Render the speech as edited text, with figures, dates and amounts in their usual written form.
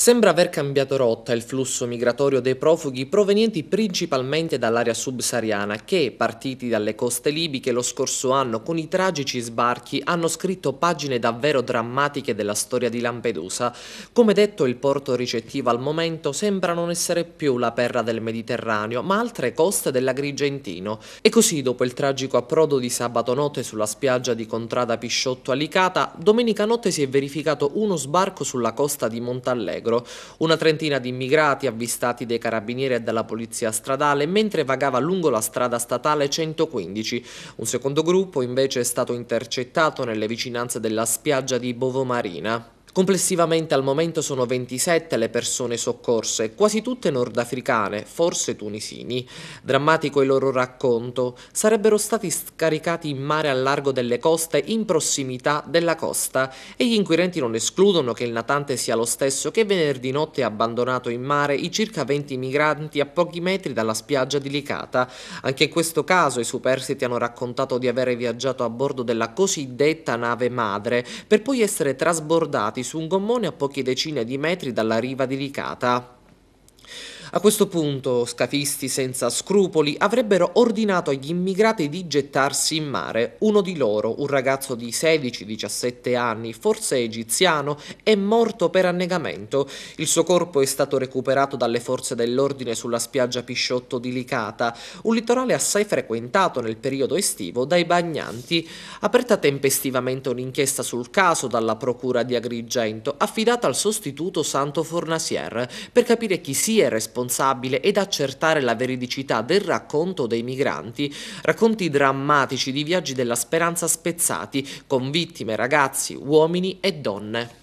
Sembra aver cambiato rotta il flusso migratorio dei profughi provenienti principalmente dall'area subsahariana che, partiti dalle coste libiche lo scorso anno con i tragici sbarchi, hanno scritto pagine davvero drammatiche della storia di Lampedusa. Come detto, il porto ricettivo al momento sembra non essere più la perla del Mediterraneo, ma altre coste dell'Agrigentino. E così, dopo il tragico approdo di sabato notte sulla spiaggia di Contrada Pisciotto a Licata, domenica notte si è verificato uno sbarco sulla costa di Montallegro. Una trentina di immigrati avvistati dai carabinieri e dalla polizia stradale mentre vagava lungo la strada statale 115. Un secondo gruppo invece è stato intercettato nelle vicinanze della spiaggia di Bovomarina. Complessivamente al momento sono 27 le persone soccorse, quasi tutte nordafricane, forse tunisini. Drammatico il loro racconto: sarebbero stati scaricati in mare al largo delle coste in prossimità della costa e gli inquirenti non escludono che il natante sia lo stesso che venerdì notte ha abbandonato in mare i circa 20 migranti a pochi metri dalla spiaggia di Licata. Anche in questo caso i superstiti hanno raccontato di avere viaggiato a bordo della cosiddetta nave madre per poi essere trasbordati su un gommone a poche decine di metri dalla riva di Licata. A questo punto, scafisti senza scrupoli avrebbero ordinato agli immigrati di gettarsi in mare. Uno di loro, un ragazzo di 16-17 anni, forse egiziano, è morto per annegamento. Il suo corpo è stato recuperato dalle forze dell'ordine sulla spiaggia Pisciotto di Licata, un litorale assai frequentato nel periodo estivo dai bagnanti. Aperta tempestivamente un'inchiesta sul caso dalla procura di Agrigento, affidata al sostituto Santo Fornasier, per capire chi sia responsabile ed accertare la veridicità del racconto dei migranti. Racconti drammatici di viaggi della speranza spezzati, con vittime ragazzi, uomini e donne.